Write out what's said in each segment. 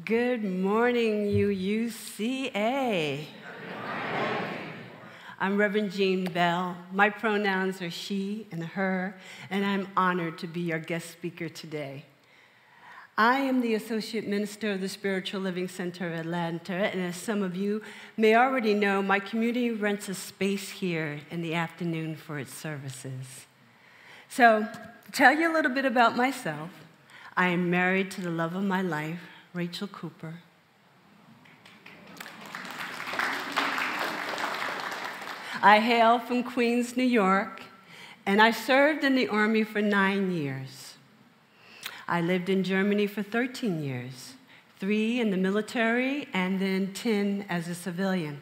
Good morning, UCA. I'm Reverend Jean Bell. My pronouns are she and her, and I'm honored to be your guest speaker today. I am the Associate Minister of the Spiritual Living Center of Atlanta, and as some of you may already know, my community rents a space here in the afternoon for its services. So, to tell you a little bit about myself, I am married to the love of my life, Rachel Cooper. I hail from Queens, New York, and I served in the Army for 9 years. I lived in Germany for 13 years, 3 in the military and then 10 as a civilian.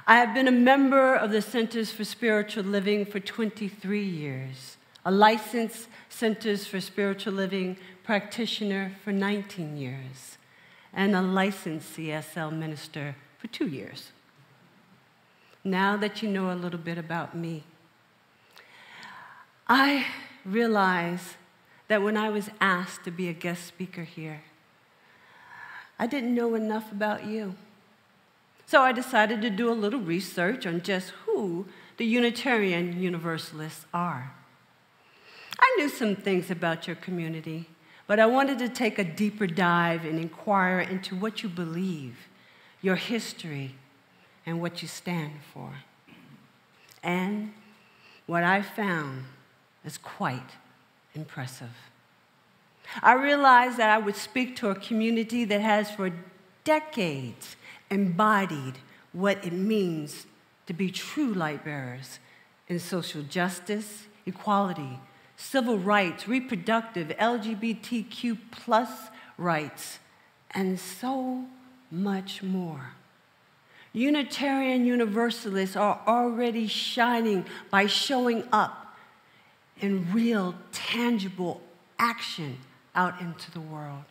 I have been a member of the Centers for Spiritual Living for 23 years, a licensed Centers for Spiritual Living practitioner for 19 years, and a licensed CSL minister for 2 years. Now that you know a little bit about me, I realize that when I was asked to be a guest speaker here, I didn't know enough about you. So I decided to do a little research on just who the Unitarian Universalists are. I knew some things about your community, but I wanted to take a deeper dive and inquire into what you believe, your history, and what you stand for. And what I found is quite impressive. I realized that I would speak to a community that has for decades embodied what it means to be true light bearers in social justice, equality, civil rights, reproductive, LGBTQ+ rights, and so much more. Unitarian Universalists are already shining by showing up in real, tangible action out into the world.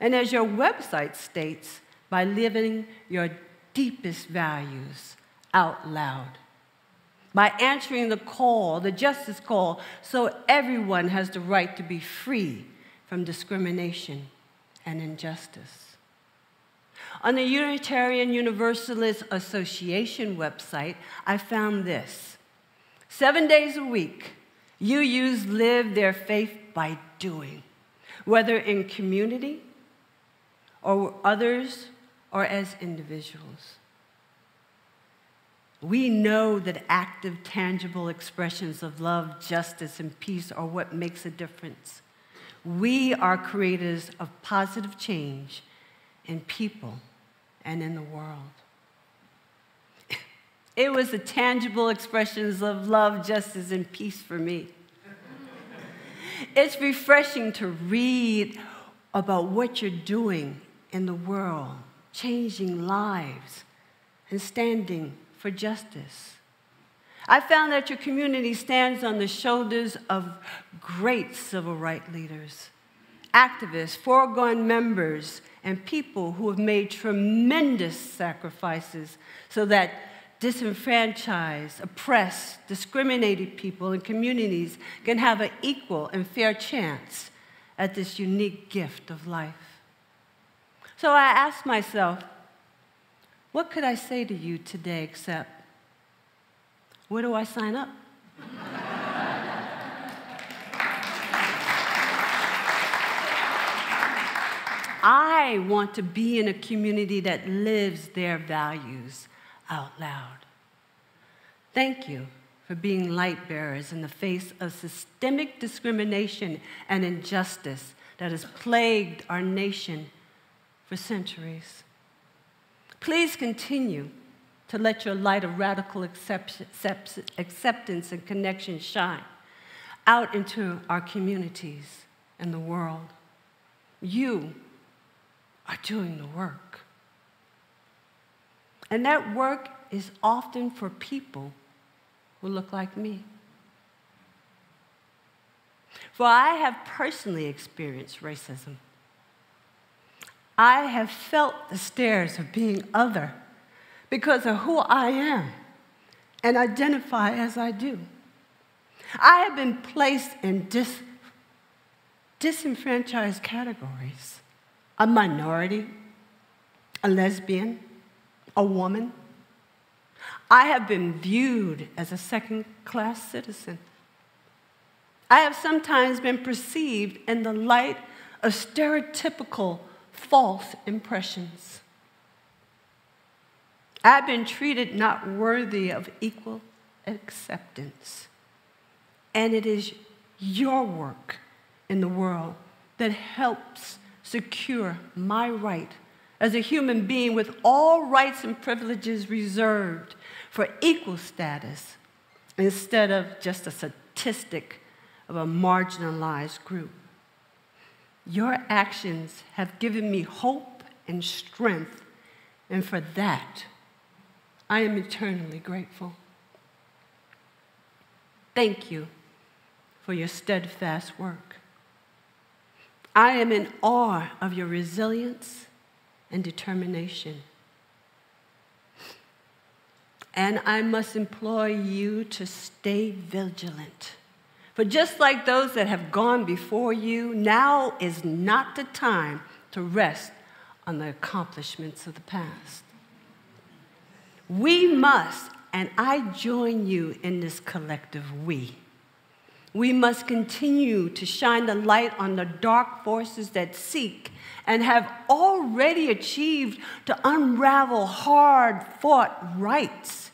And as your website states, by living your deepest values out loud. By answering the call, the justice call, so everyone has the right to be free from discrimination and injustice. On the Unitarian Universalist Association website, I found this. 7 days a week, UUs live their faith by doing, whether in community or others or as individuals. We know that active, tangible expressions of love, justice, and peace are what makes a difference. We are creators of positive change in people and in the world. It was the tangible expressions of love, justice, and peace for me. It's refreshing to read about what you're doing in the world, changing lives and standing for justice. I found that your community stands on the shoulders of great civil rights leaders, activists, foregone members, and people who have made tremendous sacrifices so that disenfranchised, oppressed, discriminated people and communities can have an equal and fair chance at this unique gift of life. So I asked myself, what could I say to you today except, where do I sign up? I want to be in a community that lives their values out loud. Thank you for being light bearers in the face of systemic discrimination and injustice that has plagued our nation for centuries. Please continue to let your light of radical acceptance and connection shine out into our communities and the world. You are doing the work. And that work is often for people who look like me. For I have personally experienced racism. I have felt the stares of being other because of who I am and identify as I do. I have been placed in disenfranchised categories a minority, a lesbian, a woman. I have been viewed as a second-class citizen. I have sometimes been perceived in the light of stereotypical false impressions. I've been treated not worthy of equal acceptance. And it is your work in the world that helps secure my right as a human being with all rights and privileges reserved for equal status instead of just a statistic of a marginalized group. Your actions have given me hope and strength, and for that, I am eternally grateful. Thank you for your steadfast work. I am in awe of your resilience and determination. And I must implore you to stay vigilant. For just like those that have gone before you, now is not the time to rest on the accomplishments of the past. We must, and I join you in this collective we. We must continue to shine the light on the dark forces that seek and have already achieved to unravel hard-fought rights.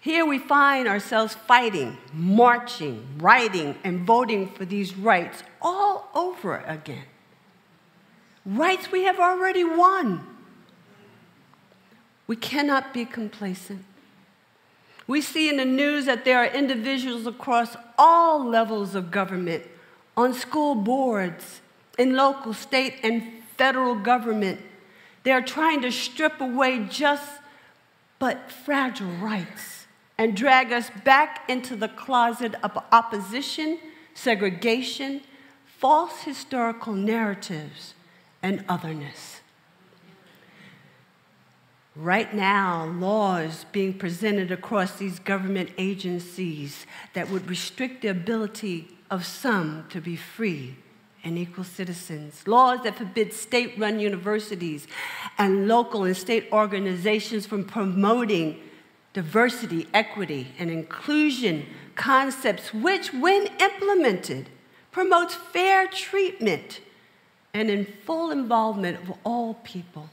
Here we find ourselves fighting, marching, writing, and voting for these rights all over again. Rights we have already won. We cannot be complacent. We see in the news that there are individuals across all levels of government, on school boards, in local, state, and federal government. They are trying to strip away just but fragile rights and drag us back into the closet of opposition, segregation, false historical narratives, and otherness. Right now, laws being presented across these government agencies that would restrict the ability of some to be free and equal citizens. Laws that forbid state-run universities and local and state organizations from promoting diversity, equity, and inclusion concepts which, when implemented, promotes fair treatment and in full involvement of all people,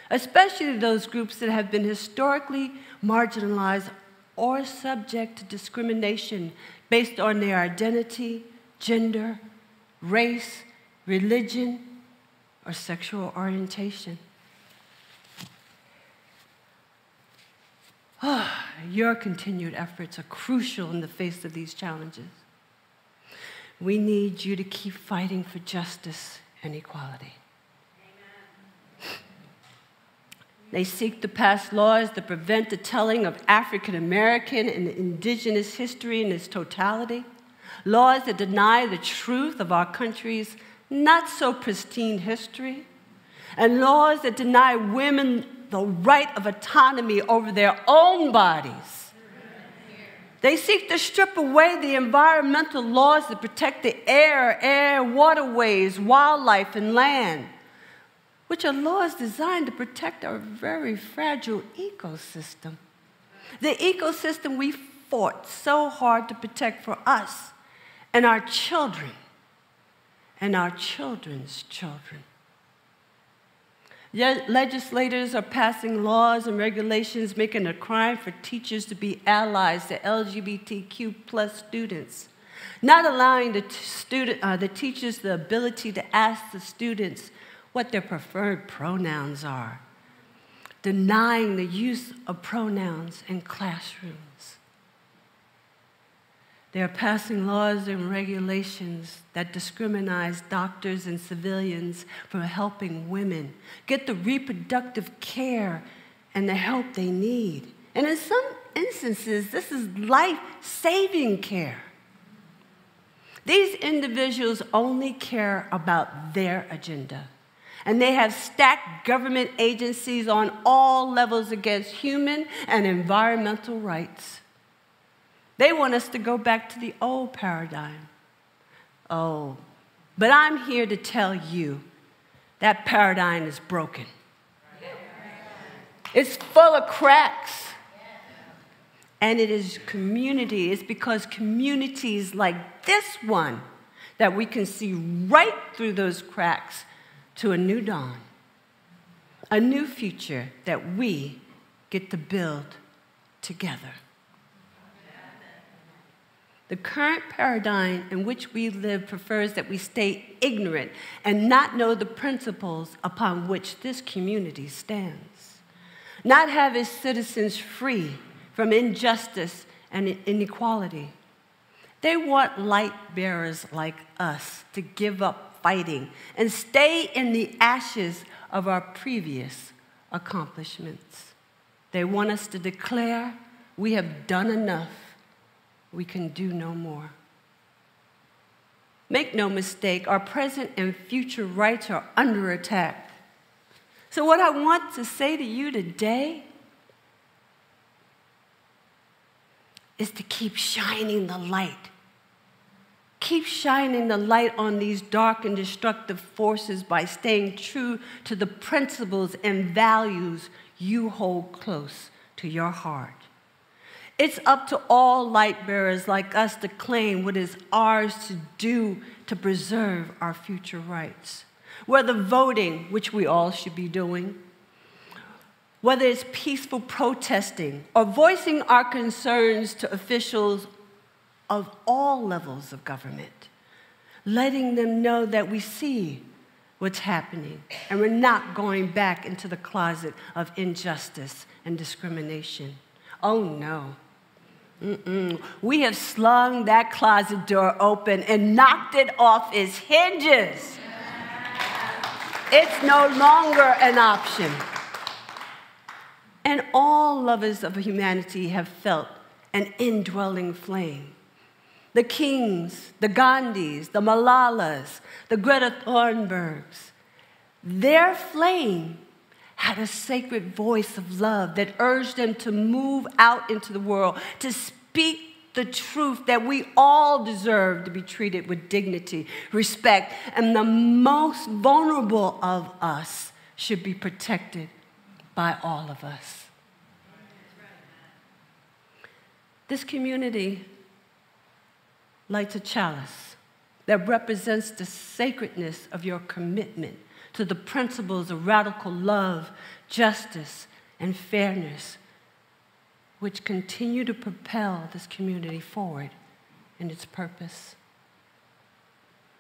especially those groups that have been historically marginalized or subject to discrimination based on their identity, gender, race, religion, or sexual orientation. Your continued efforts are crucial in the face of these challenges. We need you to keep fighting for justice and equality. Amen. They seek to pass laws that prevent the telling of African American and indigenous history in its totality, laws that deny the truth of our country's not so pristine history, and laws that deny women the right of autonomy over their own bodies. They seek to strip away the environmental laws that protect the air, waterways, wildlife, and land, which are laws designed to protect our very fragile ecosystem. The ecosystem we fought so hard to protect for us and our children and our children's children. Yet legislators are passing laws and regulations making it a crime for teachers to be allies to LGBTQ+ students, not allowing the teachers the ability to ask the students what their preferred pronouns are, denying the use of pronouns in classrooms. They are passing laws and regulations that discriminate doctors and civilians from helping women get the reproductive care and the help they need. And in some instances, this is life-saving care. These individuals only care about their agenda. And they have stacked government agencies on all levels against human and environmental rights. They want us to go back to the old paradigm. Oh, but I'm here to tell you That paradigm is broken. It's full of cracks. And it is community. It's because communities like this one that we can see right through those cracks to a new dawn, a new future that we get to build together. The current paradigm in which we live prefers that we stay ignorant and not know the principles upon which this community stands, not have its citizens free from injustice and inequality. They want light bearers like us to give up fighting and stay in the ashes of our previous accomplishments. They want us to declare we have done enough, we can do no more. Make no mistake, our present and future rights are under attack. So what I want to say to you today is to keep shining the light. Keep shining the light on these dark and destructive forces by staying true to the principles and values you hold close to your heart. It's up to all light bearers like us to claim what is ours to do to preserve our future rights. Whether voting, which we all should be doing, whether it's peaceful protesting or voicing our concerns to officials of all levels of government, letting them know that we see what's happening and we're not going back into the closet of injustice and discrimination. Oh no. We have slung that closet door open and knocked it off its hinges. It's no longer an option. And all lovers of humanity have felt an indwelling flame. The Kings, the Gandhis, the Malalas, the Greta Thunbergs, their flame had a sacred voice of love that urged them to move out into the world, to speak the truth that we all deserve to be treated with dignity, respect, and the most vulnerable of us should be protected by all of us. This community lights a chalice that represents the sacredness of your commitment to the principles of radical love, justice, and fairness, which continue to propel this community forward in its purpose.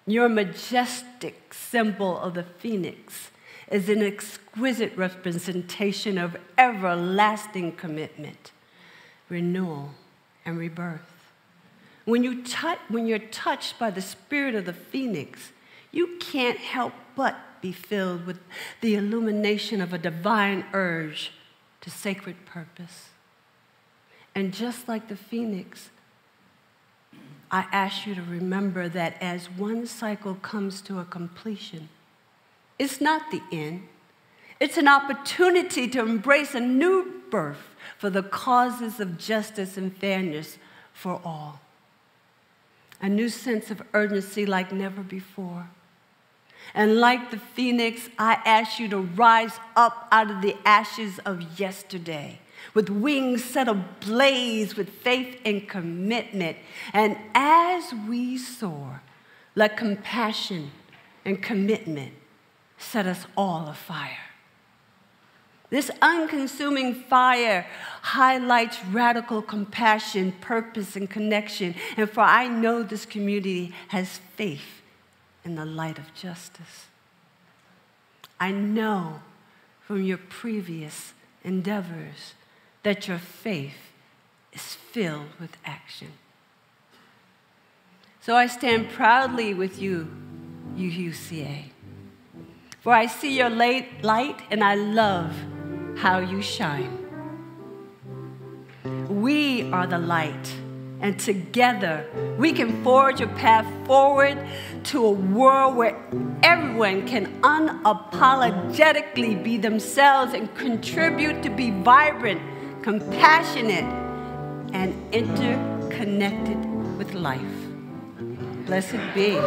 Your majestic symbol of the phoenix is an exquisite representation of everlasting commitment, renewal, and rebirth. When you're touched by the spirit of the phoenix, you can't help but be filled with the illumination of a divine urge to sacred purpose. And just like the phoenix, I ask you to remember that as one cycle comes to a completion, it's not the end. It's an opportunity to embrace a new birth for the causes of justice and fairness for all. A new sense of urgency like never before. And like the phoenix, I ask you to rise up out of the ashes of yesterday with wings set ablaze with faith and commitment. And as we soar, let compassion and commitment set us all afire. This unconsuming fire highlights radical compassion, purpose, and connection. And for I know this community has faith in the light of justice. I know from your previous endeavors that your faith is filled with action. So I stand proudly with you, UCA. For I see your light and I love how you shine. We are the light, and together we can forge a path forward to a world where everyone can unapologetically be themselves and contribute to be vibrant, compassionate, and interconnected with life. Blessed be.